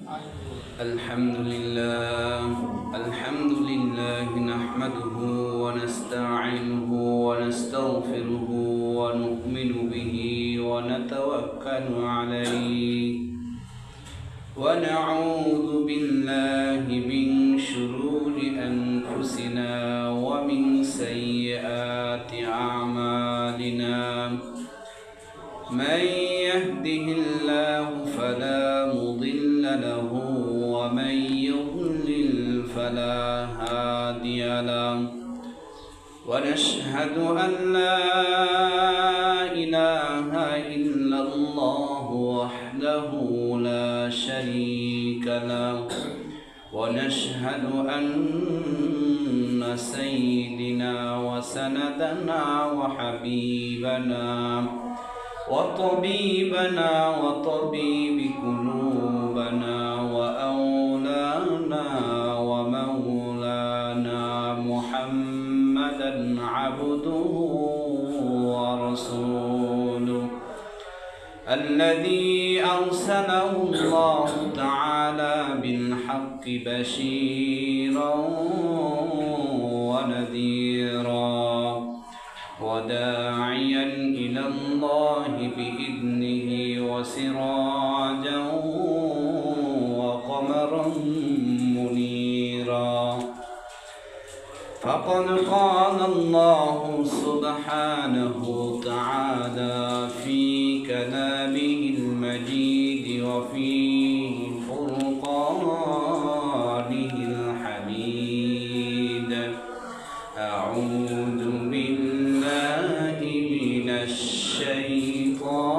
الحمد لله نحمده ونستعينه ونستغفره ونؤمن به ونتوكل عليه ونعوذ بالله من شرور أنفسنا ومن سيئات أعمالنا من يهده الله فلا مضل له ومن يضلل فلا هادي له ونشهد أن لا إله إلا الله وحده لا شريك له ونشهد أن سيدنا وسندنا وحبيبنا وطبيبنا وطبيب قلوبنا وأولانا ومولانا محمدا عبده ورسوله الذي أرسله الله تعالى بالحق بشيرا ونذيرا وداعيا إلى الله بإذنه وسراجا وقمرا منيرا فقد قال الله سبحانه وتعالى في كلامه المجيد وفي فرقانه الحميد أعوذ بالله من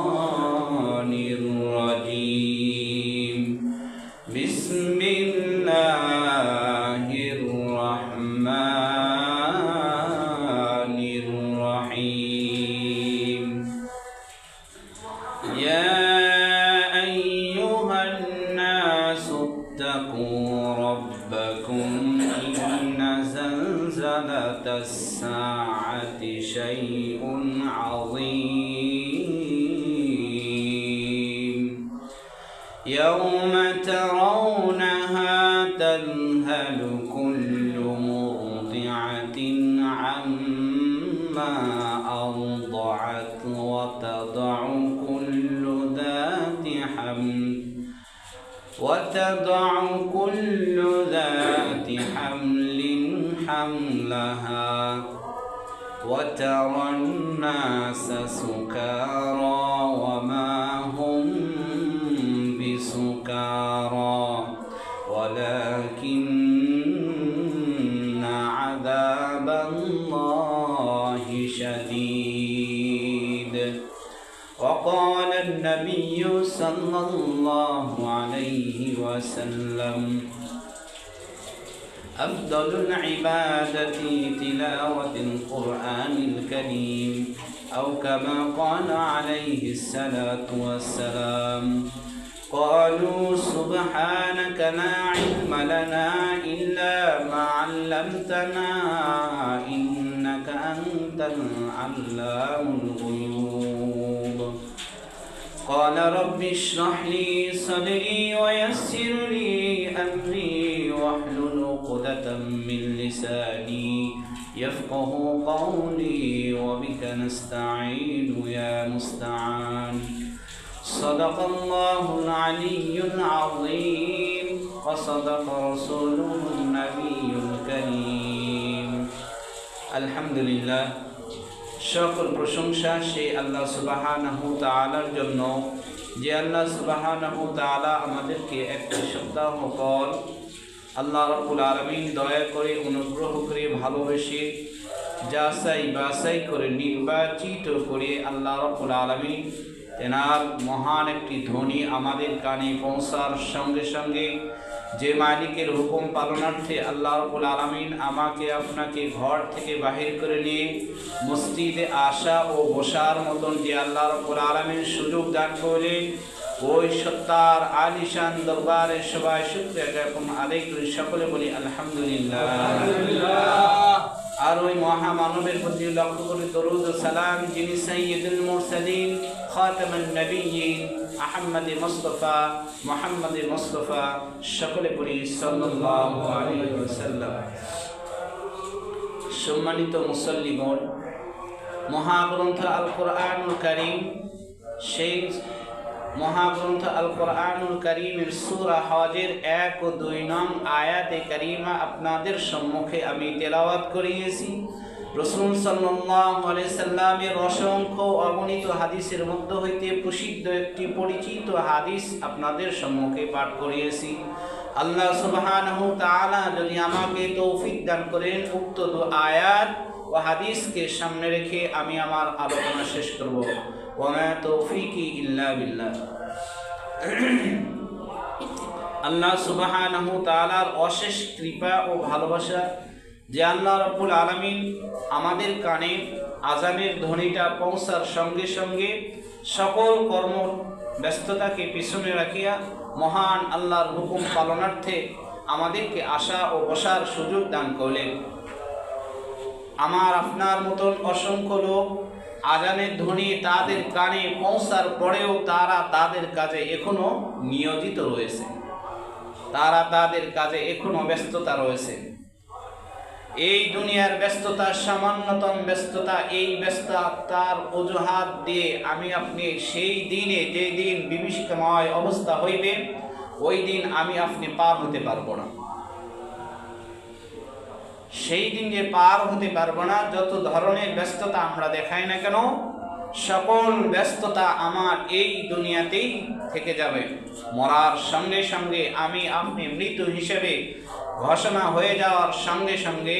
الشيطان الرجيم بسم الله الرحمن الرحيم يا أيها الناس اتقوا ربكم إن زلزلة الساعة شيء عظيم يوم ترونها تذهل كل مرضعة عما أرضعت وتضع كل ذات حمل حملها وترى الناس سكارى وما هم بسكارى ولكن عذاب الله شديد وقال النبي صلى الله عليه وسلم أفضل العبادة تلاوة القرآن الكريم أو كما قال عليه الصلاة والسلام قالوا سبحانك لا علم لنا إلا ما علمتنا إنك أنت العلام الغيوب قال رب اشرح لي صدري ويسر لي أمري واحلل عقدة من لساني يفقه قولي وبك نستعين يا مستعان صدق الله العلي العظيم وصدق رسوله النبي الكريم الحمد لله সকল প্রশংসা সেই আল্লাহ সুবহানাহু তাআলার জন্য যে আল্লাহ সুবহানাহু তাআলা আমাদেরকে একটি সপ্তাহ পর আল্লাহ রাব্বুল আলামিন দয়া করে অনুগ্রহ করে ভালোবেসে যাচাই বাছাই করে নির্বাচিত করে আল্লাহ রাব্বুল আলামিন তেনার মহান একটি ধ্বনি আমাদের কানে পৌঁছার সঙ্গে সঙ্গে যে মালিকের হুকুম পালনার্থে আল্লাহ রাব্বুল আলামিন আমাকে আপনাকে ঘর থেকে বাহির করে নিয়ে মসজিদে আসা ও বসার মতন যে আল্লাহ রাব্বুল আলামিন সুযোগ দান করলেন ওই সত্তার আলিশান দরবারে সবাই শুকরিয়া জ্ঞাপন আদায় করি সকলে বলি আলহামদুলিল্লাহ আর ওই মহামানবের প্রতি লক্ষ্য করে দরুদ ও সালাম যিনি সাইয়্যিদুল মুরসালিন খাতামুন নবিয়্যিন আহমদে মুস্তাফা মুহাম্মদে মুস্তাফা সকলে পড়ি সাল্লাল্লাহু আলাইহি ওয়াসাল্লাম। সম্মানিত মুসল্লিগণ, মহাগ্রন্থ আল কোরআনুল কারীম, সেই মহাগ্রন্থ আল কোরআনুল কারীমের সূরা হজের 1 ও 2 নং আয়াতে কারিমা আপনাদের সম্মুখে আমি তেলাওয়াত করিয়েছি। রাসূল সাল্লাল্লাহু আলাইহি সাল্লামের অসংখ্য অগণিত হাদিসের মধ্য হইতে প্রসিদ্ধ একটি পরিচিত হাদিস আপনাদের সম্মুখে পাঠ করিয়েছি। আল্লাহ সুবহানাহু তাআলা যদি আমাকে তৌফিক দান করেন, উক্ত আয়াত ও হাদিসকে সামনে রেখে আমি আমার আলোচনা শেষ করব। ওয়া মা তৌফিকি ইল্লা বিল্লাহ। আল্লাহ সুবহানাহু তাআলার অশেষ কৃপা ও ভালোবাসা যে আল্লাহ রাব্বুল আলামিন আমাদের কানে আজানের ধ্বনিটা পৌঁছার সঙ্গে সঙ্গে সকল কর্ম ব্যস্ততাকে পিছনে রাখিয়া মহান আল্লাহর হুকুম পালনার্থে আমাদেরকে আসা ও বসার সুযোগ দান করলেন। আমার আপনার মতন অসংখ্য লোক আজানের ধ্বনি তাদের কানে পৌঁছার পরেও তারা তাদের কাজে এখনো নিয়োজিত রয়েছে, তারা তাদের কাজে এখনো ব্যস্ততা রয়েছে। এই দুনিয়ার ব্যস্ততা সামান্যতম ব্যস্ততা, এই ব্যস্ততার অজুহাত দিয়ে আমি আপনি সেই দিনে, যে দিন বিভীষিকাময় অবস্থা হইবে, ওই দিন আমি আপনি পার হতে পারবো না। সেই দিন যে পার হতে পারবো না, যত ধরনের ব্যস্ততা আমরা দেখাই না কেন, সকল ব্যস্ততা আমার এই দুনিয়াতেই থেকে যাবে। মরার সঙ্গে সঙ্গে আমি আপনি মৃত হিসেবে ঘোষণা হয়ে যাওয়ার সঙ্গে সঙ্গে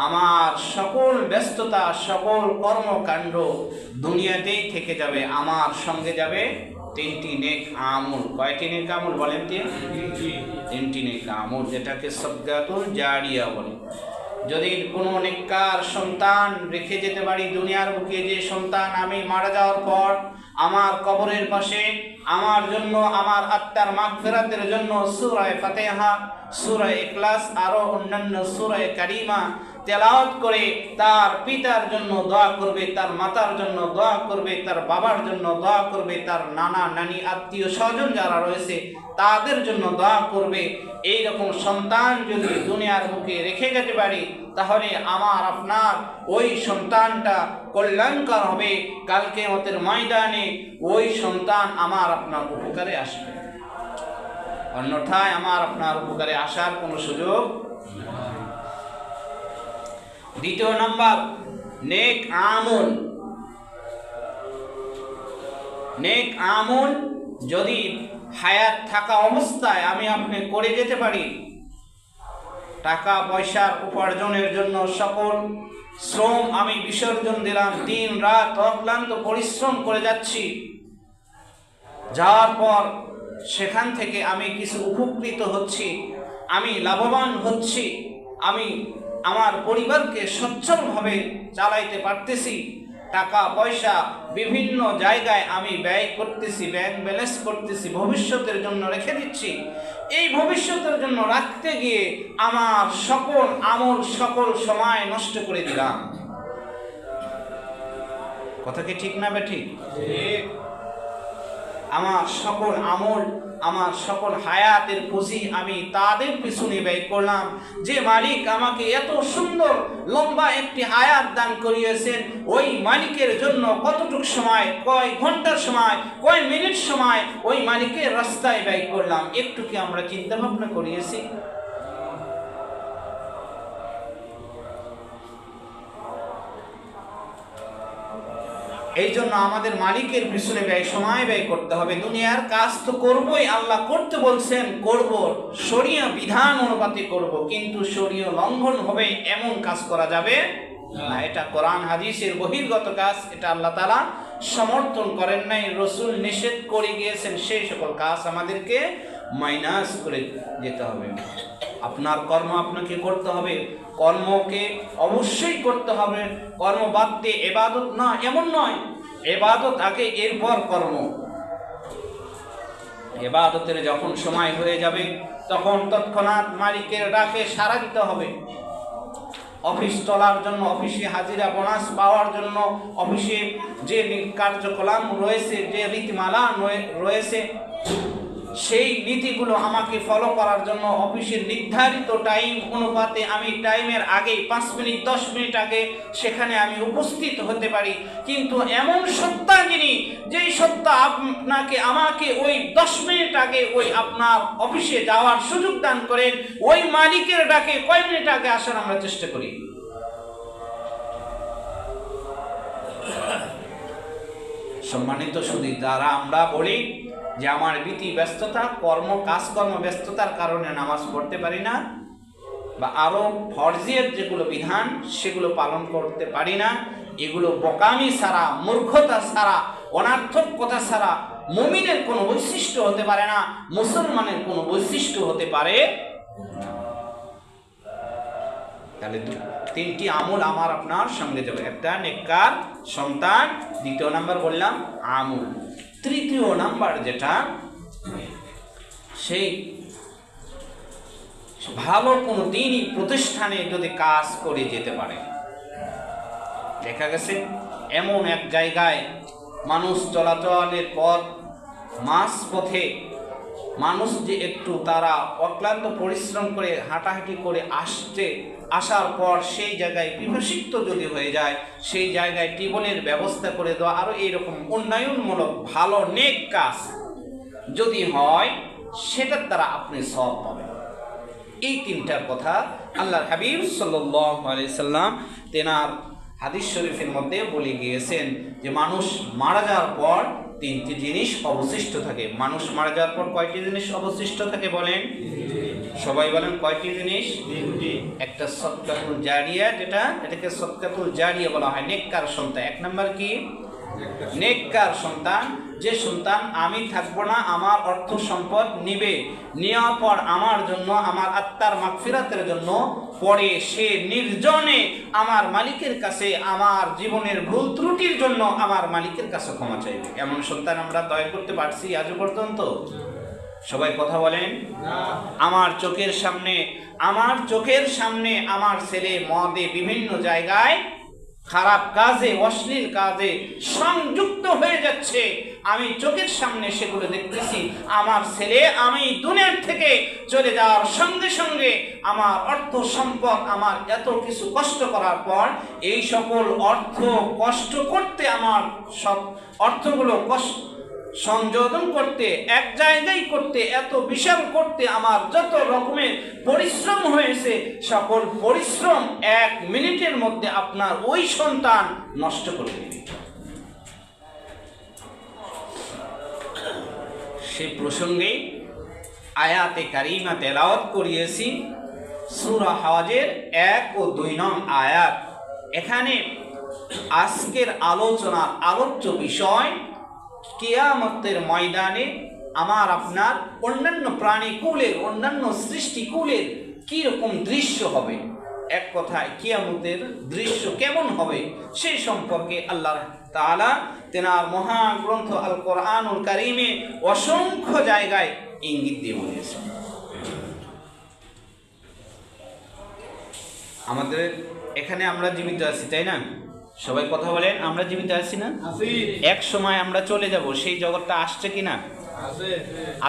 আমার সকল ব্যস্ততা, সকল কর্মকাণ্ড দুনিয়াতেই থেকে যাবে। আমার সঙ্গে যাবে 3টি নেক আমল। কয়টি নেক আমল বলেন? 3টি নেক আমল, যেটাকে সদকাতুল জারিয়া বলে। যদি কোনো নেককার সন্তান রেখে যেতে পারি দুনিয়ার বুকে, যে সন্তান আমি মারা যাওয়ার পর আমার কবরের পাশে আমার জন্য, আমার আত্মার মাগফিরাতের জন্য সূরা ফাতিহা, সূরা ইখলাস আরো অন্যান্য সূরা কারিমা তেলাওয়াত করে তার পিতার জন্য দোয়া করবে, তার মাতার জন্য দোয়া করবে, তার বাবার জন্য দোয়া করবে, তার নানা নানি আত্মীয় স্বজন যারা রয়েছে তাদের জন্য দোয়া করবে। এই রকম সন্তান যদি দুনিয়ার বুকে রেখে যেতে পারি, তাহলে আমার আপনার ওই সন্তানটা কল্যাণকর হবে। কাল কিয়ামতের ময়দানে ওই সন্তান আমার আপনার উপকারে আসবে, অন্যথায় আমার আপনার উপকারে আসার কোনো সুযোগ নেই। দ্বিতীয় নাম্বার, নেক আমল। নেক আমল যদি হায়াত থাকা অবস্থায় আমি আপনি করে যেতে পারি, টাকা পয়সার উপার্জনের জন্য সকল শ্রম আমি বিসর্জন দিলাম, দিন রাত অক্লান্ত পরিশ্রম করে যাচ্ছি, যাওয়ার পর সেখান থেকে আমি কিছু উপকৃত হচ্ছি, আমি লাভবান হচ্ছি, আমি আমার পরিবারকে সচ্ছলভাবে চালাইতে পারতেছি, টাকা পয়সা বিভিন্ন জায়গায় আমি ব্যয় করতেছি, ব্যাংক ব্যালেন্স করতেছি, ভবিষ্যতের জন্য রেখে দিচ্ছি। এই ভবিষ্যতের জন্য রাখতে গিয়ে আমার সকল আমল, সকল সময় নষ্ট করে দিলাম। কথা কি ঠিক না বেঠিক? আমার সকল আমল, আমার সকল হায়াতের পুঁজি আমি তাদের পিছনে ব্যয় করলাম। যে মালিক আমাকে এত সুন্দর লম্বা একটি হায়াত দান করিয়েছেন, ওই মালিকের জন্য কতটুকু সময়, কয় ঘন্টার সময়, কয় মিনিট সময় ওই মালিকের রাস্তায় ব্যয় করলাম, একটু কি আমরা চিন্তা ভাবনা করিয়েছি? এই জন্য আমাদের মালিকের পিছনে সময় ব্যয় করতে হবে। দুনিয়ার কাজ তো করবই, আল্লাহ করতে বলছেন করব, শরীয়ত বিধান অনুপাতে করব, কিন্তু শরীয়ত লঙ্ঘন হবে এমন কাজ করা যাবে না। এটা কোরআন হাদিসের বহির্গত কাজ, এটা আল্লাহ তাআলা সমর্থন করেন নাই, রাসূল নিষেধ করে গিয়েছেন। সেই সকল কাজ আমাদেরকে মাইনাস করে যেতে হবে। আপনার কর্ম আপনাকে করতে হবে, কর্মকে অবশ্যই করতে হবে। কর্ম বাদ দিয়ে ইবাদত না, এমন নয়। ইবাদত আগে, এরপর কর্ম। ইবাদতের যখন সময় হয়ে যাবে তখন তৎক্ষণাৎ মালিকের ডাকে সাড়া দিতে হবে। অফিস চলার জন্য, অফিসে হাজিরা বোনাস পাওয়ার জন্য, অফিসে যে কার্যকলাপ রয়েছে, যে রীতিমালা রয়েছে, সেই নীতিগুলো আমাকে ফলো করার জন্য অফিসের নির্ধারিত টাইম অনুপাতে আমি টাইমের আগে 5 মিনিট 10 মিনিট আগে সেখানে আমি উপস্থিত হতে পারি। কিন্তু এমন সত্তা যিনি, যেই সত্তা আমাকে ওই 10 মিনিট আগে ওই আপনার অফিসে যাওয়ার সুযোগ দান করেন, ওই মালিকের ডাকে কয় মিনিট আগে আসার আমরা চেষ্টা করি। সম্মানিত সুধী, যারা আমরা বলি যে আমার বিতি ব্যস্ততা, কাজকর্ম ব্যস্ততার কারণে নামাজ পড়তে পারি না, বা আরো ফরজিয়ত যেগুলো বিধান সেগুলো পালন করতে পারি না, এগুলো বোকামি ছাড়া, মূর্খতা ছাড়া, অনার্থক কথা ছাড়া মুমিনের কোনো বৈশিষ্ট্য হতে পারে না, মুসলমানের কোনো বৈশিষ্ট্য হতে পারে না। তাহলে 3টি আমল আমার আপনার সঙ্গে যাবে। একটা নেককার সন্তান, 2 নাম্বার বললাম আমল, 3 নাম্বার যেটা, সেই ভালো কোনো দিনই প্রতিষ্ঠানে যদি কাজ করে যেতে পারে। দেখা গেছে এমন এক জায়গায় মানুষ চলাচলের পথ, মাঝ পথে মানুষ যে একটু তারা অক্লান্ত পরিশ্রম করে হাঁটাহাঁটি করে আসার পর সেই জায়গায় বিভূষিত যদি হয়ে যায়, সেই জায়গায় টিউবওয়েলের ব্যবস্থা করে দেওয়া, আরো এইরকম উন্নয়নমূলক ভালো নেক কাজ যদি হয়, সেটার দ্বারা আপনি সওয়াব পাবেন। এই 3টার কথা আল্লাহর হাবিব সাল্লাল্লাহু আলাইহি সাল্লাম তেনার হাদিস শরীফের মধ্যে বলে গিয়েছেন যে মানুষ মারা যাওয়ার পর 3টি জিনিস অবশিষ্ট থাকে। মানুষ মারা যাওয়ার পর কয়টি জিনিস অবশিষ্ট থাকে বলেন? সবাই বলেন কয়টি জিনিস? 3টি। একটা সদকাতুল জারিয়া, এটাকে সদকাতুল জারিয়া বলা হয়, নেককার সন্তান। 1 নাম্বার কি? নেককার সন্তান, যে সন্তান আমি থাকবো না, আমার অর্থ সম্পদ নিবে, নেওয়ার পর আমার জন্য, আমার আত্মার মাগফিরাতের জন্য পরে সে নির্জনে আমার মালিকের কাছে আমার জীবনের ভুল ত্রুটির জন্য আমার মালিকের কাছে ক্ষমা চাইবে। এমন সন্তান আমরা তৈরি করতে পারছি আজ পর্যন্ত? সবাই কথা বলেন। আমার চোখের সামনে আমার ছেলে মদে বিভিন্ন জায়গায় খারাপ কাজে, অশ্লীল কাজে সংযুক্ত হয়ে যাচ্ছে, আমি চোখের সামনে সেগুলো দেখতেছি। আমার ছেলে, আমি দুনিয়ার থেকে চলে যাওয়ার সঙ্গে সঙ্গে আমার অর্থ সম্পদ, আমার এত কিছু কষ্ট করার পর এই সকল অর্থ কষ্ট করতে, আমার সব অর্থগুলো সংযোজন করতে, এক জায়গায় করতে, এত বিশাল করতে আমার যত রকমের পরিশ্রম হয়েছে, সকল পরিশ্রম 1 মিনিটের মধ্যে আপনার ওই সন্তান নষ্ট করে দেবে। সেই প্রসঙ্গে আয়াতে কারিমা তেলাওয়াত করিয়েছি সূরা হজের 1 ও 2 নং আয়াত। এখানে আজকের আলোচনার আলোচ্য বিষয় কিয়ামতের ময়দানে আমার আপনার অন্যান্য প্রাণীকুলের, অন্যান্য সৃষ্টিকুলের কি রকম দৃশ্য হবে, এক কথায় কিয়ামতের দৃশ্য কেমন হবে, সেই সম্পর্কে আল্লাহ তাআলা তেনার মহাগ্রন্থ আল কোরআনুল কারীমে অসংখ্য জায়গায় ইঙ্গিত দিয়ে বলেছেন। আমাদের এখানে আমরা জীবিত আছি, তাই না? সবাই কথা বলেন, আমরা জীবিত আছি না? এক সময় আমরা চলে যাব, সেই জগৎটা আসছে কিনা?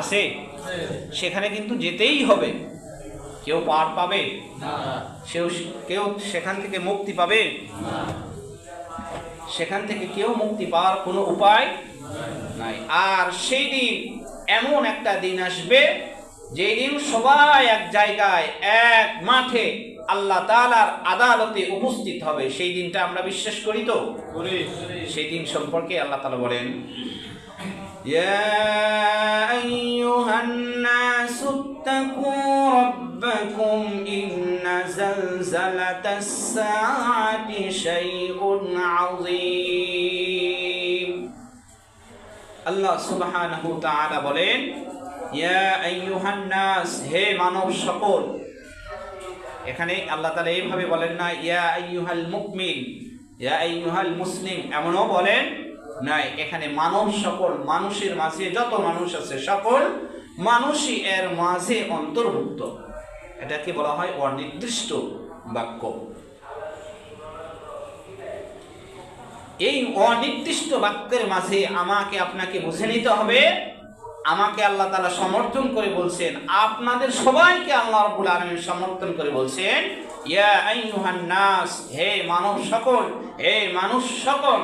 আছে। সেখানে কিন্তু যেতেই হবে। কেউ পার পাবে না, কেউ সেখান থেকে মুক্তি পাবে না, সেখান থেকে কেউ মুক্তি পাওয়ার কোনো উপায় নাই। আর সেই দিন এমন একটা দিন আসবে, যেই দিন সবাই এক জায়গায়, এক মাঠে আল্লাহ তাআলার আদালতে উপস্থিত হবে। সেই দিনটা আমরা বিশ্বাস করি তো? সেই দিন সম্পর্কে আল্লাহ তাআলা বলেন, ইয়া আইয়ুহান নাসু ইত্তাকু রাব্বাকুম ইন্না যালযালাতাস সাআতি শাইউন আযীম। আল্লাহ সুবহানাহু ওয়া তাআলা বলেন, ইয়া আইয়ুহান নাস, হে মানব সকল। এখানে আল্লাহ তাআলা এইভাবে বলেন না ইয়া আইয়ুহাল মুমিন, ইয়া আইয়ুহাল মুসলিম, এমনও বলেন নাই। এখানে মানব সকল, মানুষের মাঝে যত মানুষ আছে সকল মানুষই এর মাঝে অন্তর্ভুক্ত। এটাকে বলা হয় অনির্দিষ্ট বাক্য। এই অনির্দিষ্ট বাক্যের মাঝে আমাকে আপনাকে বুঝে নিতে হবে, আমাকে আল্লাহ তাআলা সমর্থন করে বলছেন, আপনাদের সবাইকে আল্লাহ রাব্বুল আলামিন সমর্থন করে বলছেন, ইয়া আইয়ুহান নাস, হে মানব সকল, হে মানুষ সকল।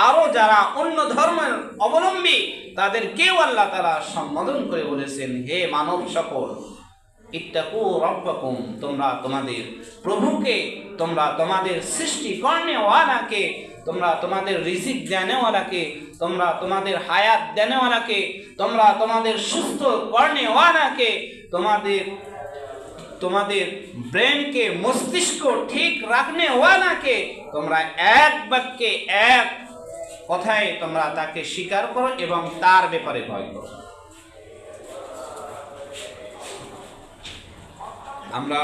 আরো যারা অন্য ধর্মের অবলম্বী তাদেরকেও আল্লাহ তাআলা সম্বোধন করে বলেছেন, হে মানব সকল, ইত্তাকু রাব্বাকুম, তোমরা তোমাদের প্রভুকে, তোমরা তোমাদের সৃষ্টি কর্নেওয়ালাকে, তোমরা তোমাদের রিজিক দেনেওয়ালাকে, তোমরা তোমাদের হায়াত দেনেওয়ালাকে, তোমরা তোমাদের সুস্থ কর্নেওয়ালাকে, তোমাদের ব্রেনকে, মস্তিষ্ক ঠিক রাখনেওয়ালাকে তোমরা এক বাক্যে, এক কথায় তোমরা তাকে স্বীকার করো এবং তার ব্যাপারে ভয় করো। আমরা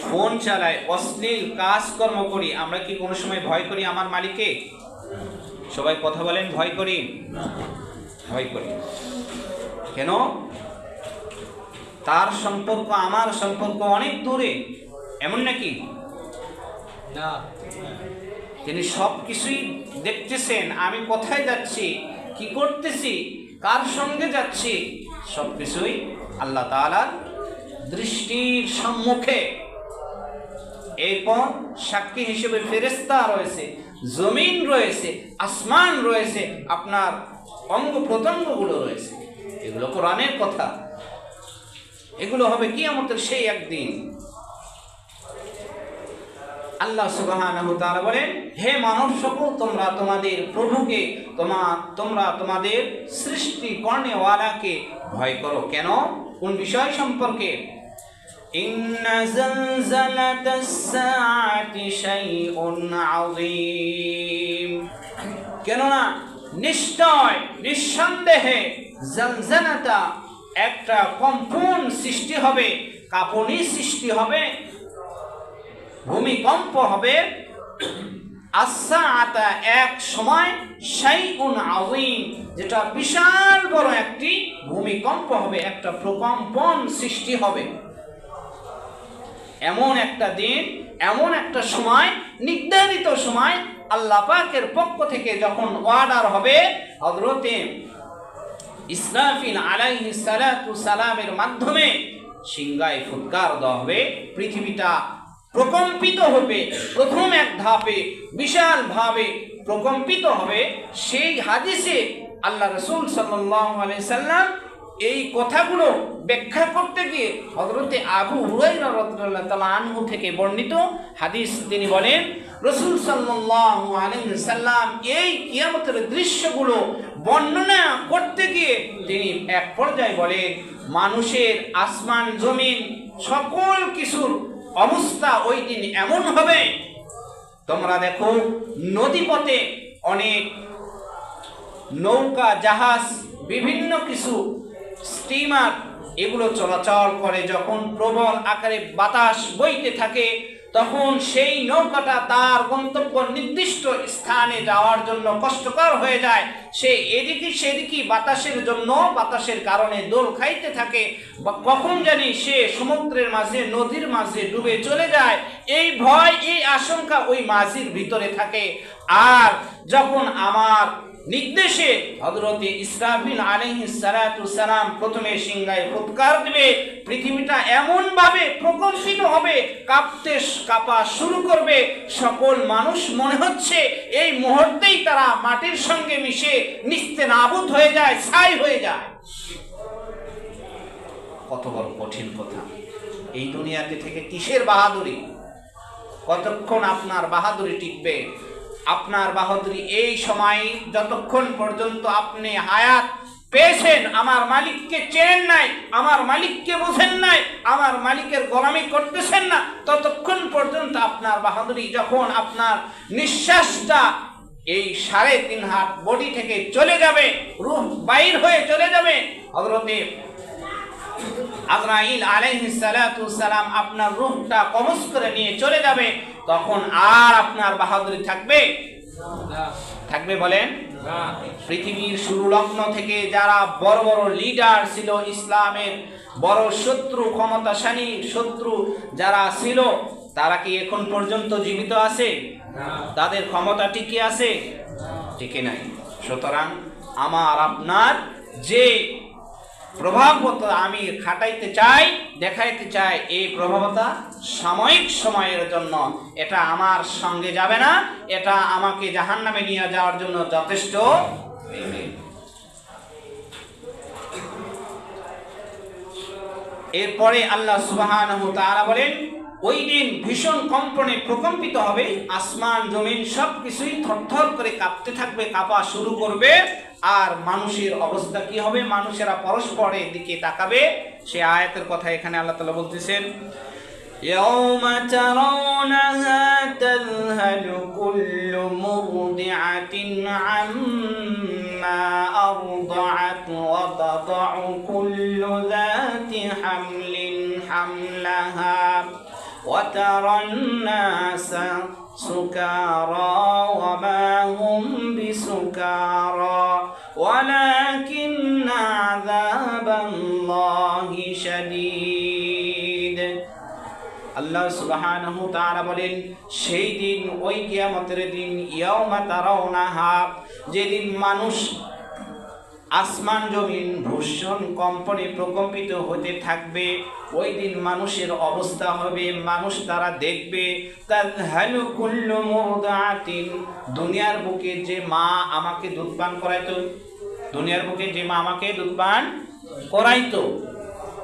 ফোন চালাই, অশ্লীল কাজকর্ম করি, আমরা কি কোনো সময় ভয় করি আমার মালিককে? সবাই কথা বলেন, ভয় করি? ভয় করি। কেন? তার সম্পর্ক আমার সম্পর্ক অনেক দূরে, এমন নাকি? না, তিনি সব কিছুই দেখতেছেন, আমি কোথায় যাচ্ছি, কি করতেছি, কার সঙ্গে যাচ্ছি, সব কিছুই আল্লাহ তাআলার দৃষ্টির সম্মুখে। এরপর সাক্ষী হিসেবে ফেরেশতা রয়েছে, জমিন রয়েছে, আসমান রয়েছে, আপনার অঙ্গ প্রত্যঙ্গগুলো রয়েছে। এগুলো কোরআনের কথা, এগুলো হবে কিয়ামতের সেই একদিন। আল্লাহ সুবহানাহু ওয়া তাআলা বলেন, হে মানব সকল, তোমরা তোমাদের প্রভুকে, তোমরা তোমাদের সৃষ্টি কর্নেওয়ালাকে ভয় করো। কেন? কোন বিষয় সম্পর্কে? ইন্না জালজালাতাস সাআতি শাইউন আযীম, কেননা নিশ্চয়, নিঃসন্দেহে জালজালাতা, একটা কম্পন সৃষ্টি হবে, কাঁপুনি সৃষ্টি হবে, ভূমিকম্প হবে। আস-সাআতা, এক সময়, শাইউন আযীম, যেটা বিশাল বড় একটি ভূমিকম্প হবে, একটা প্রকম্পন সৃষ্টি হবে। এমন একটা দিন, এমন একটা সময়, নির্ধারিত সময় আল্লাহ পাকের পক্ষ থেকে যখন অর্ডার হবে, হযরতে ইসরাফিল আলাইহিস সালাতু সালামের মাধ্যমে সিংহায় ফুৎকার দেওয়া হবে, পৃথিবীটা প্রকম্পিত হবে, প্রথম এক ধাপে বিশাল ভাবে প্রকম্পিত হবে। সেই হাদিসে আল্লাহ রাসূল সাল্লাল্লাহু আলাইহি সাল্লাম এই কথাগুলো ব্যাখ্যা করতে গিয়ে হযরতে আবু হুরায়রা রাদিয়াল্লাহু তাআলা আনহু থেকে বর্ণিত হাদিস, তিনি বলেন, রাসূল সাল্লাল্লাহু আলাইহি সাল্লাম এই কিয়ামতের দৃশ্যগুলো বর্ণনা করতে গিয়ে তিনি এক পর্যায়ে বলেন, মানুষের, আসমান জমিন সকল কিছুর অবস্থা ওই দিন এমন হবে, তোমরা দেখো নদীপথে অনেক নৌকা, জাহাজ, বিভিন্ন কিছু স্টিমার, এগুলো চলাচল করে। যখন প্রবল আকারে বাতাস বইতে থাকে, তখন সেই নৌকাটা তার গন্তব্য নির্দিষ্ট স্থানে যাওয়ার জন্য কষ্টকর হয়ে যায়। সে এদিকে সেদিকে বাতাসের জন্য, বাতাসের কারণে দোল খাইতে থাকে, বা কখন জানি সে সমুদ্রের মাঝে, নদীর মাঝে ডুবে চলে যায়। এই ভয়, এই আশঙ্কা ওই মাঝির ভিতরে থাকে। আর যখন আমার নির্দেশে হযরতে ইসরাফিল আলাইহিস সালাতু সালাম প্রথমে সিংহায় ফুৎকার দিবে, পৃথিবীটা এমন ভাবে প্রকম্পিত হবে, কাঁপা শুরু করবে। সকল মানুষ মনে হচ্ছে এই মুহূর্তেই তারা মাটির সঙ্গে মিশে নিস্তেনাবুদ হয়ে যায়, ছাই হয়ে যায়। কত বড় কঠিন কথা! এই দুনিয়াতে থেকে কিসের বাহাদুরি? কতক্ষণ আপনার বাহাদুরি টিকবে? আপনার বাহাদুরি এই সময়, যতক্ষণ পর্যন্ত আপনি হায়াত পেয়েছেন, আমার মালিককে চেনেন নাই, আমার মালিককে বুঝেন নাই, আমার মালিকের গোলামি করতেছেন না, ততক্ষণ পর্যন্ত আপনার বাহাদুরি। যখন আপনার নিঃশ্বাসটা এই 3.5 হাত বডি থেকে চলে যাবে, রূহ বাইর হয়ে চলে যাবে, হযরতে আজরাইল আলাইহিস সালাতু সালাম আপনার রূহটা কবজ করে নিয়ে চলে যাবে, তখন আর আপনার বাহাদুরি থাকবে? থাকবে বলেন? পৃথিবীর শুরু লগ্ন থেকে যারা বড় বড় লিডার ছিল, ইসলামের বড় শত্রু, ক্ষমতাশালী শত্রু যারা ছিল তারা কি এখন পর্যন্ত জীবিত আছে? তাদের ক্ষমতা টিকে আছে? টিকে নাই। সুতরাং আমার আপনার যে প্রভাবতা আমি খাটাইতে চাই, দেখাইতে চাই, এই প্রভাবতা সাময়িক সময়ের জন্য, এটা আমার সঙ্গে যাবে না, এটা আমাকে জাহান্নামে নিয়ে যাওয়ার জন্য যথেষ্ট। এরপরে আল্লাহ সুবহানাহু ওয়া তাআলা বলেন, ওই দিন ভীষণ কম্পনে প্রকম্পিত হবে, আসমান জমিন সবকিছুই থরথর করে কাঁপতে থাকবে, কাঁপা শুরু করবে। আর মানুষের অবস্থা কি হবে? মানুষেরা পরস্পরের দিকে তাকাবে। সে আয়াতের কথা এখানে আল্লাহ তাআলা বলতেছেন, ইয়াউমা তারাউনাহা তাযহালু কুল্লু মুরদিআতিন আম্মা আরদাআত ওয়া তাদাউ কুল্লু যাতি হামলিন হামলাহা ওয়া তারান নাসা সুকারা ওয়া মা হুম বিসুকারা ওয়ালাকিন্না আযাবাল্লাহি শাদীদ। আল্লাহ সুবহানাহু ওয়া তাআলা বলেন, সেই দিন, ওই কিয়ামতের দিন, ইয়াউমা তারাউনাহা, যেদিন মানুষ আসমান জমিন ভীষণ কম্পনে প্রকম্পিত হতে থাকবে, ওই দিন মানুষের অবস্থা হবে, মানুষ তারা দেখবে, তাযহালু কুল্লু মুরদিআতিন, দুনিয়ার বুকে যে মা আমাকে দুধ পান করাইতো, দুনিয়ার বুকে যে মা আমাকে দুধ পান করাইতো,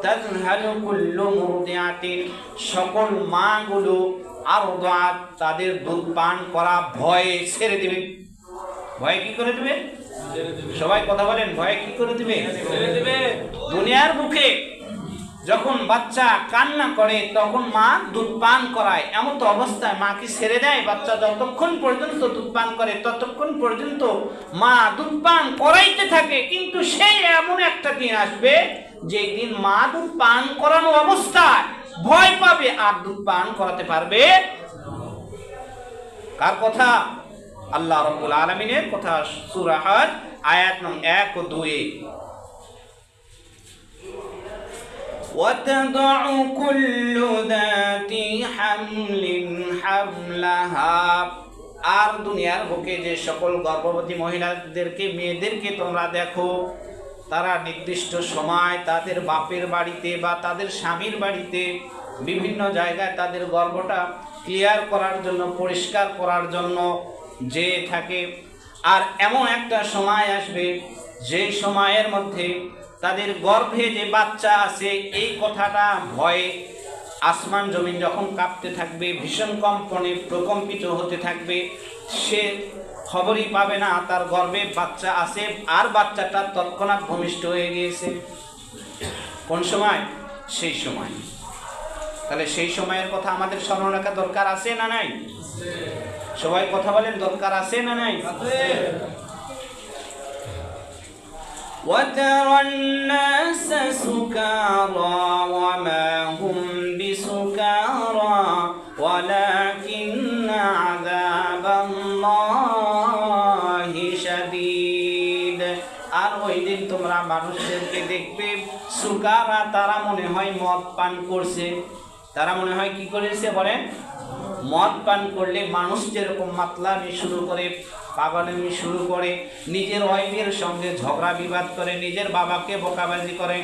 তাযহালু কুল্লু মুরদিআতিন, সকল মাগুলো আরদাআত, তাদের দুধ পান করা ভয়ে ছেড়ে দিবে। ভয়ে কি করে দিবে? সবাই কথা বলেন, ভয়ে কি করে দিবে? ছেড়ে দিবে। দুনিয়ার বুকে যখন বাচ্চা কান্না করে তখন মা দুধ পান করায়, এমন তো অবস্থায় মা কি ছেড়ে দেয়? বাচ্চা যতক্ষণ পর্যন্ত দুধ পান করে ততক্ষণ পর্যন্ত মা দুধ পান করাইতে থাকে। কিন্তু সেই এমন একটা দিন আসবে যে দিন মা দুধ পান করানো অবস্থায় ভয় পাবে আর দুধ পান করাতে পারবে। কার কথা? আল্লাহ রাব্বুল আলামিনের কথা। সূরা হজ আয়াত নং 1 ও 2। وَتَضَعُ كُلُّ ذَاتِ حَمْلٍ حَمْلَهَا, আর দুনিয়ার বুকে যে সকল গর্ভবতী মহিলাদেরকে, মেয়েদেরকে তোমরা দেখো, তারা নির্দিষ্ট সময় তাদের বাপের বাড়িতে বা তাদের স্বামীর বাড়িতে বিভিন্ন জায়গায় তাদের গর্ভটা ক্লিয়ার করার জন্য, পরিষ্কার করার জন্য যে থাকে। আর এমন একটা সময় আসবে যে সময়ের মধ্যে তাদের গর্ভে যে বাচ্চা আছে এই কথাটা ভয়ে আসমান জমিন যখন কাঁপতে থাকবে, ভীষণ কম্পনে প্রকম্পিত হতে থাকবে, সে খবরই পাবে না তার গর্ভে বাচ্চা আছে আর বাচ্চাটা তৎক্ষণাৎ ভূমিষ্ঠ হয়ে গিয়েছে। কোন সময়? সেই সময়। তাহলে সেই সময়ের কথা আমাদের স্মরণ রাখা দরকার আছে না নাই? সবাই কথা বলেন, দরকার আছে না নাই? وَتَرَى النَّاسَ سُكَارَى وَمَا هُمْ بِسُكَارَى وَلَكِنَّ عَذَابَ اللَّهِ شَدِيدٌ। আর ওই দিন তোমরা মানুষদেরকে দেখবে সুকারা, তারা মনে হয় মদ পান করছে। তারা মনে হয় কি করেছে বলেন? মদ পান করলে মানুষ যেরকম মাতলামি শুরু করে, পাগলামি শুরু করে, নিজের ওয়াইফের সঙ্গে ঝগড়া বিবাদ করে, নিজের বাবাকে বকাবাজি করে।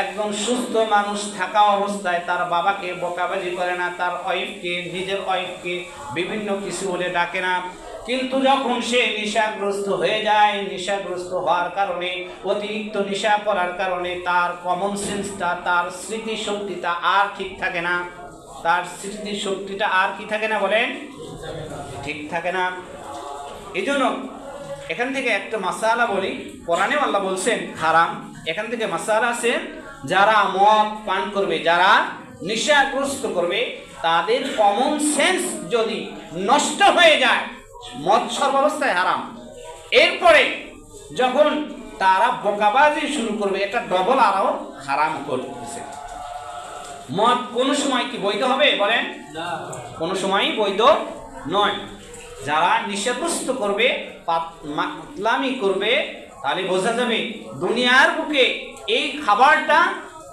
একজন সুস্থ মানুষ থাকা অবস্থায় তার বাবাকে বকাবাজি করে না, তার ওয়াইফকে, নিজের ওয়াইফকে বিভিন্ন কিছু বলে ডাকে না। কিন্তু যখন সে নেশাগ্রস্ত হয়ে যায়, নেশাগ্রস্ত হওয়ার কারণে, অতিরিক্ত নেশা করার কারণে তার কমন সেন্সটা, তার স্মৃতিশক্তিটা আর ঠিক থাকে না। তার স্মৃতিশক্তিটা আর কি থাকে না বলেন? ঠিক থাকে না। এই জন্য এখান থেকে একটা মাসালা বলি, কোরআনেও আল্লাহ বলছেন হারাম। এখান থেকে মাসালা আছে, যারা মদ পান করবে, যারা নেশাগ্রস্ত করবে, তাদের কমন সেন্স যদি নষ্ট হয়ে যায়, মদ সর্বাবস্থায় হারাম। এরপরে যখন তারা বকাবাজি শুরু করবে, এটা ডবল আরও হারাম করতেছে। মদ কোনো সময় কি বৈধ হবে বলেন? না, কোনো সময়ই বৈধ নয়। যারা নেশাগ্রস্ত করবে, মাতলামি করবে, তাহলে বোঝা যাবে দুনিয়ার বুকে এই খাবারটা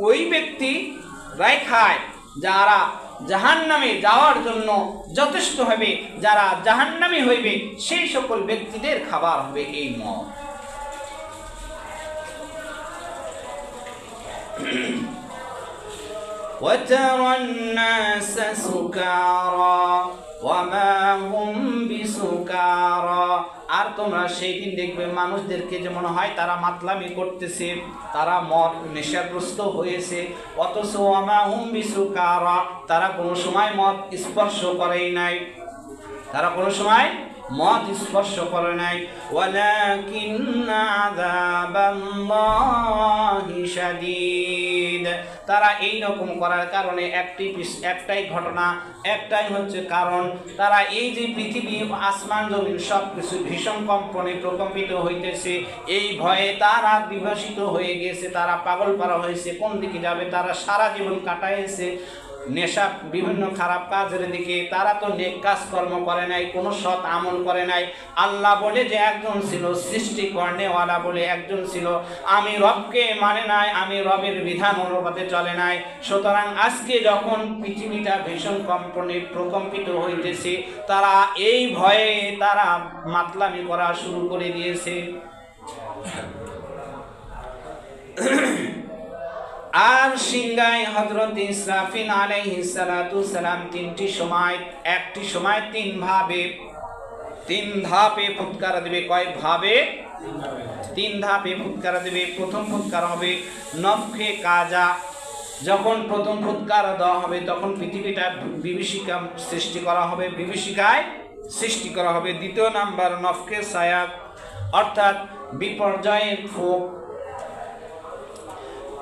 ওই ব্যক্তি রায় খায় যারা জাহান্নামে যাওয়ার জন্য যথেষ্ট হবে, যারা জাহান্নামী হইবে সেই সকল ব্যক্তিদের খাবার হবে এই মদ। وترى الناس سكارى وما هم بسكارى, আর তোমরা সেই দিন দেখবে মানুষদেরকে যে মনে হয় তারা মাতলামি করতেছে, তারা মদ নেশাগ্রস্ত হয়েছে, অথচ ওয়ামা হুম বিসুকারা, তারা কোনো সময় মদ স্পর্শ করেই নাই, তারা কোনো সময় মদ স্পর্শ করে নাই। ওয়ালাকিন্না আযাবাল্লাহি শাদীদ, তারা এই রকম করার কারণে একটাই ঘটনা, একটাই হচ্ছে কারণ, তারা এই যে পৃথিবী আসমান জমিন সব কিছু ভীষণ কম্পনে প্রকম্পিত হইতেছে, এই ভয়ে তারা বিভাসিত হয়ে গেছে, তারা পাগল পারা হয়েছে, কোন দিকে যাবে, তারা সারা জীবন কাটাইছে নেশা বিভিন্ন খারাপ কাজের দিকে, তারা তো নেক কাজকর্ম করে নাই, কোনো সৎ আমল করে নাই। আল্লাহ বলে যে একজন ছিল, সৃষ্টি কর্নেওয়ালা বলে একজন ছিল, আমি রবকে মানে নাই, আমি রবের বিধান অনুপাতে চলে নাই। সুতরাং আজকে যখন পৃথিবীটা ভীষণ কম্পনে প্রকম্পিত হইতেছে, তারা এই ভয়ে তারা মাতলামি করা শুরু করে দিয়েছে। আর সিংহায় হযরত ইসরাফিল আলাইহিস সালাতু সালাম তিনটি সময়, একটি সময় তিন ধাপে ফুৎকার দেবে। কয় ভাবে? তিন ধাপে ফুৎকার দেবে। প্রথম ফুৎকার হবে নফখে কাজা, যখন প্রথম ফুৎকার দেওয়া হবে তখন পৃথিবীটা বিভীষিকা সৃষ্টি করা হবে, বিভীষিকায় সৃষ্টি করা হবে। দ্বিতীয় নাম্বার নফখে সায়াক, অর্থাৎ বিপর্যয়ের ফুঁক।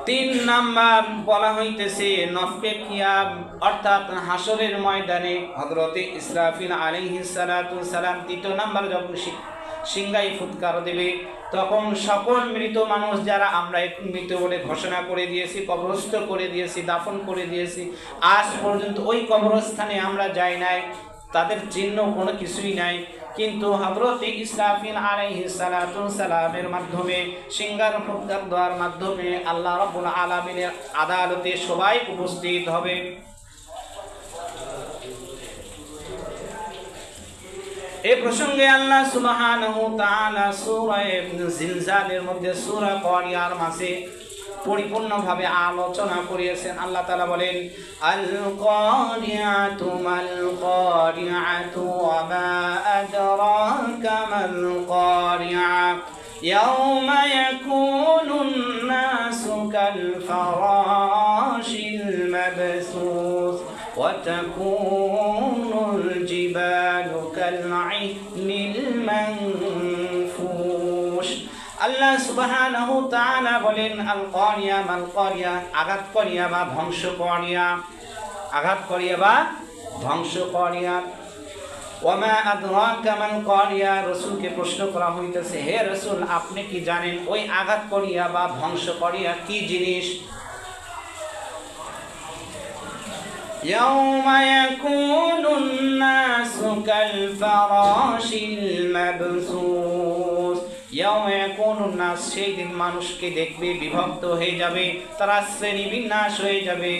তিন নাম্বার বলা হইতেছে নফখে কিয়াম, অর্থাৎ হাসরের ময়দানে হযরত ইসরাফিল আলাইহিস সালাতু সালাম তৃতীয় নাম্বার যখন সিংহায় ফুৎকার দেবে, তখন সকল মৃত মানুষ যারা আমরা মৃত বলে ঘোষণা করে দিয়েছি, কবরস্থ করে দিয়েছি, দাফন করে দিয়েছি, আজ পর্যন্ত ওই কবরস্থানে আমরা যাই নাই, তাদের চিহ্ন কোনো কিছুই নাই, কিন্তু হযরত ইসরাফিল আলাইহিস সালাতু সালামের মাধ্যমে সিংহার ফুৎকার দেওয়ার মাধ্যমে আল্লাহ রাব্বুল আলামিনের আদালতে সবাই উপস্থিত হবে। এই প্রসঙ্গে আল্লাহ সুবহানাহু ওয়া তাআলা সূরা জিলজালের মধ্যে সূরা কারিয়ার মাঝে পরিপূর্ণভাবে আলোচনা করিয়েছেন। আল্লাহ তাআলা বলেন, আল কারিয়াতু মাল কারিয়াতু ওয়া মা আদরাকা মাল কারিয়া ইয়াওমা ইয়াকুনুন নাসু কাল ফারাশিল মাবসুস ওয়া তাকুনুল জিবালু কাল ইহনিল মানফুশ। আল্লাহ সুবহানাহু ওয়া তাআলা বলেন, আল কারিয়া মাল কারিয়া, আঘাত করিয়া বা ধ্বংস করিয়া, আঘাত করিয়া বা ধ্বংস করিয়া। ওয়া মা আদরাকা মাল কারিয়া, রাসূলকে প্রশ্ন করা হইতেছে, হে রাসূল আপনি কি জানেন ওই আঘাত করিয়া বা ধ্বংস করিয়া কি জিনিস? ইয়াউমা ইয়াকুনুন নাসু কাল ফারাশিল মাবসুস, সেই দিন মানুষকে দেখবে বিভক্ত হয়ে যাবে, তারা শ্রেণী বিন্যাস হয়ে যাবে।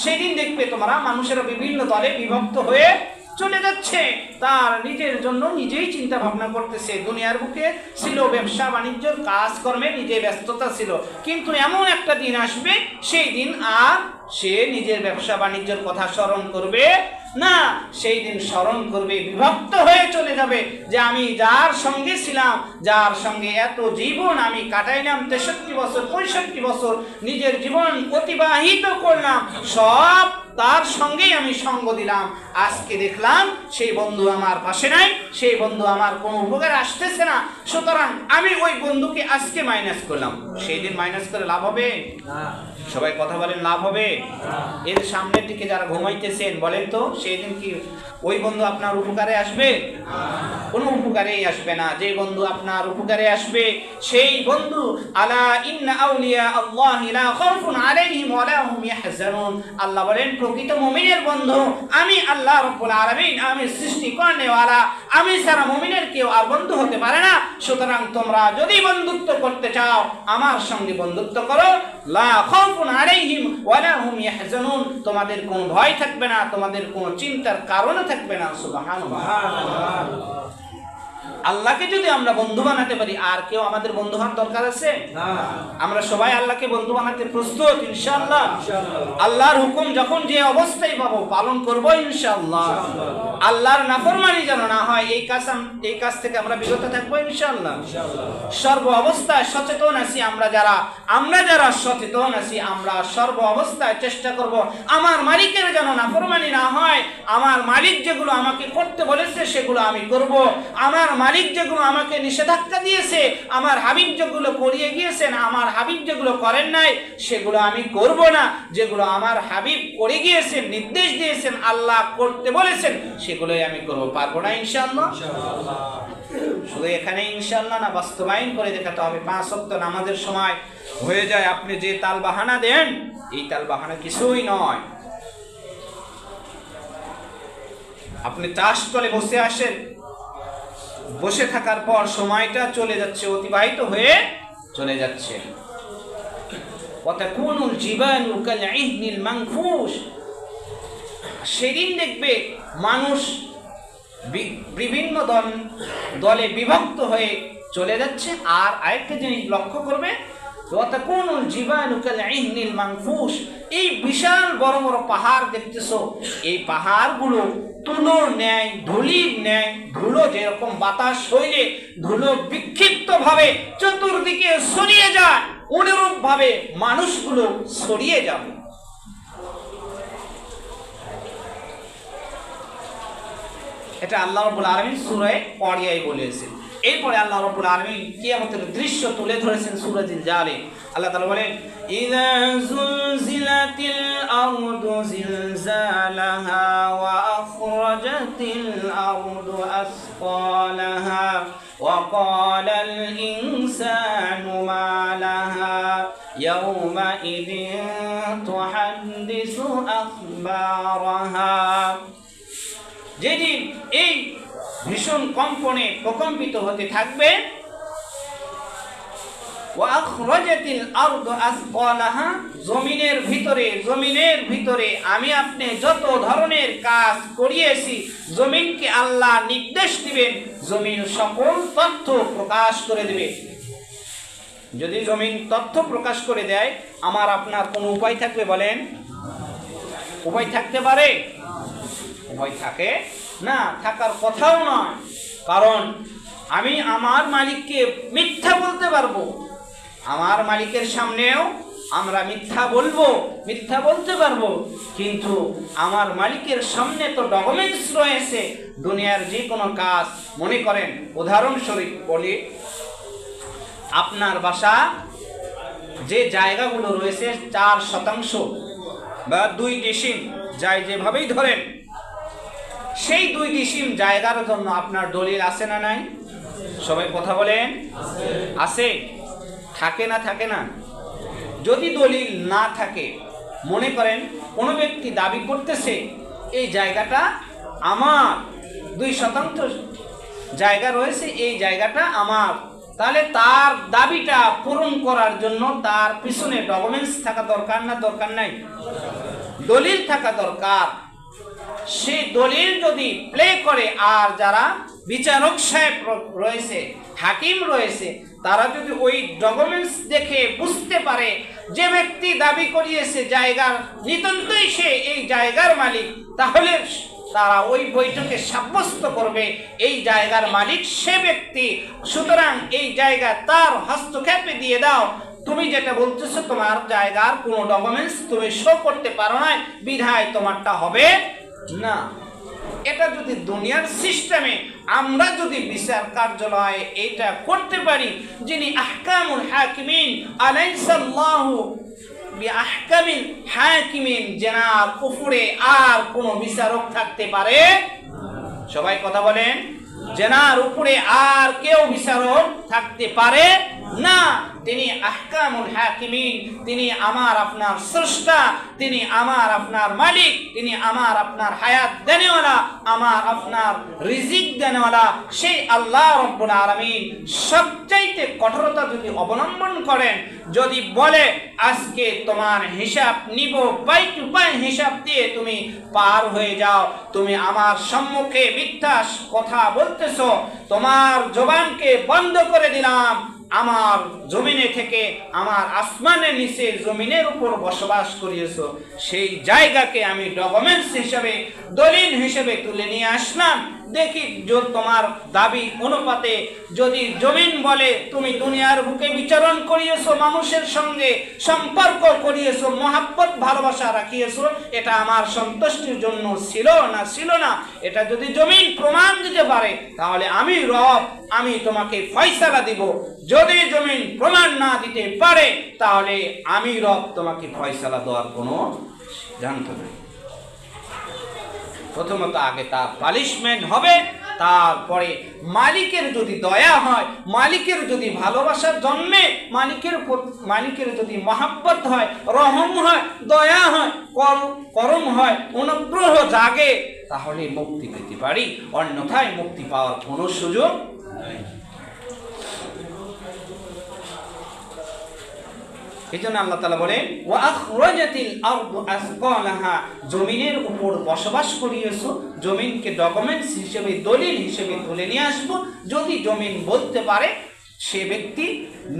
সেদিন দেখবে তোমরা মানুষেরা বিভিন্ন দলে বিভক্ত হয়ে চলে যাচ্ছে, তার নিজের জন্য নিজেই চিন্তা ভাবনা করতেছে। দুনিয়ার বুকে ছিল ব্যবসা বাণিজ্যের কাজকর্মে নিজে ব্যস্ততা ছিল, কিন্তু এমন একটা দিন আসবে সেই দিন আর সে নিজের ব্যবসা বাণিজ্যের কথা স্মরণ করবে না, সেই দিন স্মরণ করবে, বিভক্ত হয়ে চলে যাবে যে আমি যার সঙ্গে ছিলাম, যার সঙ্গে এত জীবন আমি কাটাইলাম, 63 বছর 65 বছর নিজের জীবন অতিবাহিত করলাম, সব তার সঙ্গেই আমি সঙ্গ দিলাম, আজকে দেখলাম সেই বন্ধু আমার পাশে নাই, সেই বন্ধু আমার কোনো উপকার আসতেছে না, সুতরাং আমি ওই বন্ধুকে আজকে মাইনাস করলাম। সেই দিন মাইনাস করে লাভ হবে না? সবাই কথা বলেন, লাভ হবে? এর সামনের দিকে যারা ঘুমাইতেছেন বলেন তো সেই দিন কি ওই বন্ধু আপনার উপকারে আসবে? কোনো উপকারেই আসবে না। যে বন্ধু আপনার উপকারে আসবে সেই বন্ধু, আলা ইন্না আউলিয়া আল্লাহি লা খাউফুন আলাইহিম ওয়া লা হুম ইয়াহজানুন, আল্লাহ বলেন প্রকৃত মুমিনের বন্ধু আমি আল্লাহ রাব্বুল আলামিন, আমি সৃষ্টি করনেওয়ালা, আমি ছাড়া মুমিনের কেউ আর বন্ধু হতে পারে না। সুতরাং তোমরা যদি বন্ধুত্ব করতে চাও আমার সঙ্গে বন্ধুত্ব করো, লা খাউফুন আলাইহিম ওয়া লা হুম ইয়াহজানুন, তোমাদের কোনো ভয় থাকবে না, তোমাদের কোনো চিন্তার কারণ থাকবে না। সুবহানাল্লাহ। আল্লাহকে যদি আমরা বন্ধু বানাতে পারি, আর কেউ আমাদের বন্ধু হওয়ার দরকার আছে? আমরা সবাই আল্লাহকে বন্ধু বানাতে প্রস্তুত ইনশাআল্লাহ। আল্লাহর হুকুম যখন যে অবস্থায় পাবো পালন করব ইনশাআল্লাহ। আল্লাহর নাফরমানি যেন না হয়, এই কাজ থেকে আমরা বিরত থাকবো ইনশাআল্লাহ। সর্ব অবস্থায় সচেতন আছি আমরা যারা সচেতন আছি, আমরা সর্ব অবস্থায় চেষ্টা করব আমার মালিকের যেন নাফরমানি না হয়। আমার মালিক যেগুলো আমাকে করতে বলেছে সেগুলো আমি করব। আমার মালিক যেগুলো আমাকে নিষেধাজ্ঞা দিয়েছে, আমার হাবিব যেগুলো করিয়ে গিয়েছেন, আমার হাবিব যেগুলো করেন নাই সেগুলো আমি করব না। যেগুলো আমার হাবিব করে গিয়েছেন, নির্দেশ দিয়েছেন, আল্লাহ করতে বলেছেন সেগুলোই আমি করব। পারবো না ইনশাআল্লাহ? শুধু এখানে ইনশাআল্লাহ না, বাস্তবায়ন করে দেখাতে হবে। 5 ওয়াক্ত নামাজের সময় হয়ে যায়, আপনি যে তাল বাহানা দেন এই তাল বাহানা কিছুই নয়। আপনি চাষ করে বসে আসেন, বসে থাকার পর সময়টা চলে যাচ্ছে, অতিবাহিত হয়ে চলে যাচ্ছে। ওয়াতাকুনুল জিবালু কালইহনিল মানফুশ, সেদিন দেখবে মানুষ বিভিন্ন দলে বিভক্ত হয়ে চলে যাচ্ছে। আর আরেকটা জিনিস লক্ষ্য করবে, ওয়াতাকুনুল জিবালু কালইহনিল মানফুশ, এই বিশাল বড় বড় পাহাড় দেখতেছো, এই পাহাড়গুলো তুলোর ন্যায়, ধুলির ন্যায়, ধুলো যেরকম বাতাস হইলে ধুলো বিক্ষিপ্ত ভাবে চতুর্দিকে ছড়িয়ে যায়, অনুরূপ ভাবে মানুষগুলো ছড়িয়ে যাবে। এটা আল্লাহ রাব্বুল আলামিন সূরা কারিয়ায় বলেছেন। এরপরে আল্লাহ রাব্বুল আলামিন কিয়ামতের দৃশ্য তুলে ধরেছেন সূরা জিলজালে। আল্লাহ তাআলা বলেন, ইযা যুলজিলাতিল আরদু জিলজালাহা ওয়া আখরাজাতিল আরদু আসকালাহা ওয়া ক্বালাল ইনসানু মা লাহা ইয়াওমা ইযিন তুহাদ্দিসু আখবারাহা, যেদিন এই ভীষণ কম্পনে প্রকম্পিত হতে থাকবে, ওয়া আখরাজাতিল আরদু আসকালাহা, জমিনের ভিতরে আমি আপনি যত ধরনের কাজ করিয়েছি, জমিনকে আল্লাহ নির্দেশ দিবেন, জমিন সকল তথ্য প্রকাশ করে দিবে। যদি জমিন তথ্য প্রকাশ করে দেয়, আমার আপনার কোনো উপায় থাকবে? বলেন, উপায় থাকতে পারে? উপায় থাকে না, থাকার কথাও নয়। কারণ আমি আমার মালিককে মিথ্যা বলতে পারবো, আমার মালিকের সামনেও আমরা মিথ্যা বলতে পারবো, কিন্তু আমার মালিকের সামনে তো ডকুমেন্টস রয়েছে। দুনিয়ার যে কোনো কাজ, মনে করেন উদাহরণস্বরূপ বলি, আপনার বাসা যে জায়গাগুলো রয়েছে 4% বা 2 ডিসিম, যাই যেভাবেই ধরেন, সেই 2 ডিসিম জায়গার জন্য আপনার দলিল আছে না নাই? সবাই কথা বলেন, আছে? থাকে না? যদি দলিল না থাকে, মনে করেন কোনো ব্যক্তি দাবি করতেছে এই জায়গাটা আমার, 2% জায়গা রয়েছে, এই জায়গাটা আমার, তাহলে তার দাবিটা পূরণ করার জন্য তার পিছনে ডকুমেন্টস থাকা দরকার না দরকার নাই? দলিল থাকা দরকার। সেই দলিল যদি প্লে করে, আর যারা বিচারক সাহেব রয়েছে, হাকিম রয়েছে, তারা যদি ওই ডকুমেন্টস দেখে বুঝতে পারে যে ব্যক্তি দাবি করিয়েছে জায়গার নিতান্তই সে এই জায়গার মালিক, তাহলে তারা ওই বৈঠকে সাব্যস্ত করবে এই জায়গার মালিক সে ব্যক্তি। সুতরাং এই জায়গা তার হস্তক্ষেপে দিয়ে দাও। তুমি যেটা বলতেছো তোমার জায়গার কোনো ডকুমেন্টস তুমি শো করতে পারো না, বিধায় তোমারটা হবে না। এটা যদি দুনিয়ার সিস্টেমে আমরা যদি বিচার কার্যালয়ে এটা করতে পারি, যিনি আহকামুল হাকিমিন, আলাইসাল্লাহু বিআহকামিল হাকিমিন, যেনার উপরে আর কোনো বিচারক থাকতে পারে সবাই কথা বলেন, যেনার উপরে আর কেউ বিচারক থাকতে পারে না। তিনি আহকামুল হাকিমিন, তিনি আমার আপনার স্রষ্টা, তিনি আমার আপনার মালিক, তিনি আমার আপনার হায়াত দেনেওয়ালা, আমার আপনার রিজিক দেনেওয়ালা সেই আল্লাহ রব্বুল আলামিন সবচাইতে কঠোরতা যদি অবলম্বন করেন, যদি বলে আজকে তোমার হিসাব নিব, পাই টু পাই হিসাব দিয়ে তুমি পার হয়ে যাও, তুমি আমার সম্মুখে মিথ্যা কথা বলতেছো, তোমার জবানকে বন্ধ করে দিলাম, আমার জমিনে থেকে আমার আসমানের নিচে জমিনের উপর বসবাস করিয়েছো, সেই জায়গাকে আমি ডকুমেন্টস হিসেবে দলিল হিসেবে তুলে নিয়ে আসলাম। দেখি তোমার দাবি অনুপাতে যদি জমিন বলে তুমি দুনিয়ার বুকে বিচরণ করিয়েছো, মানুষের সঙ্গে সম্পর্ক করিয়েছো, মহাব্বত ভালোবাসা রাখিয়েছো, এটা আমার সন্তুষ্টির জন্য ছিল না, এটা যদি জমিন প্রমাণ দিতে পারে তাহলে আমি রব, আমি তোমাকে ফয়সালা দিব। যদি জমিন প্রমাণ না দিতে পারে তাহলে আমি রব, তোমাকে ফয়সালা দেওয়ার কোনো সিদ্ধান্ত নেই। প্রথমত আগে তার পানিশমেন্ট হবে, তারপরে মালিকের যদি দয়া হয়, মালিকের যদি ভালোবাসা জন্মে, মালিকের যদি মহাব্বত হয়, রহম হয়, দয়া হয়, করম হয়, অনুগ্রহ জাগে, তাহলে মুক্তি পেতে পারি, অন্যথায় মুক্তি পাওয়ার কোনো সুযোগ নেই। এজন্য আল্লাহ তাআলা বলেন ওয়া আখরাজাতিল আরদু আসকালাহা, জমিনের উপর বসবাস করিয়েছো, জমিনকে ডকুমেন্টস হিসেবে দলিল হিসেবে তুলে নিয়ে আসবো। যদি জমিন বলতে পারে সে ব্যক্তি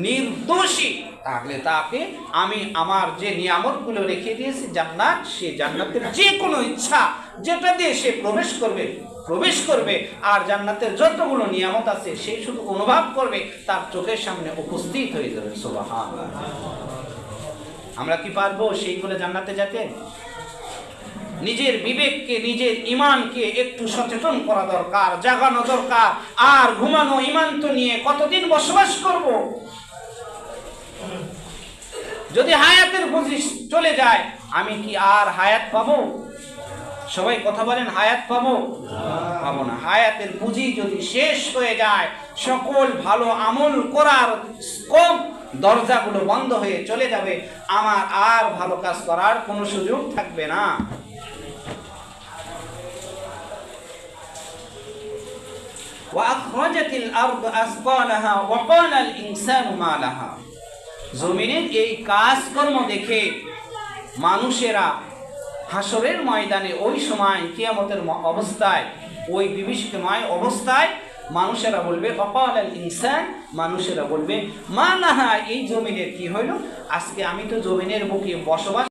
নির্দোষী, তাহলে তাকে আমি আমার যে নিয়ামতগুলো রেখে দিয়েছি জান্নাত, সে জান্নাতের যে কোনো ইচ্ছা যেটা দিয়ে সে প্রবেশ করবে, আর জান্নাতের যতগুলো নিয়ামত আছে সে শুধু অনুভব করবে, তার চোখের সামনে উপস্থিত হয়ে যাবে। সুবহানাল্লাহ। আমরা কি পারবো সেইগুলো জান্নাতে যেতে? নিজের বিবেককে, নিজের ইমানকে একটু সচেতন করা দরকার, জাগানো দরকার। আর ঘুমানো ইমান তো নিয়ে কতদিন বসবাস করব? যদি হায়াতের পুঁজি চলে যায়, আমি কি আর হায়াত পাবো? সবাই কথা বলেন, হায়াত পাবো না। হায়াতের পুঁজি যদি শেষ হয়ে যায়, সকল ভালো আমল করার স্কোপ, দরজাগুলো বন্ধ হয়ে চলে যাবে, আমার আর ভালো কাজ করার কোনো সুযোগ থাকবে না। ওয়াখরাজাতিল আরদু আসকালাহা ওয়া ক্বালাল ইনসানু মা লাহা, জমিনের এই কাজকর্ম দেখে মানুষেরা হাসরের ময়দানে ওই সময় কিয়ামতের অবস্থায়, ওই বিভীষিকাময় অবস্থায় মানুষেরা বলবে ওয়াক্বালাল ইনসান, মানুষেরা বলবে মা লাহা, এই জমিনের কি হইল? আজকে আমি তো জমিনের বুকে বসবাস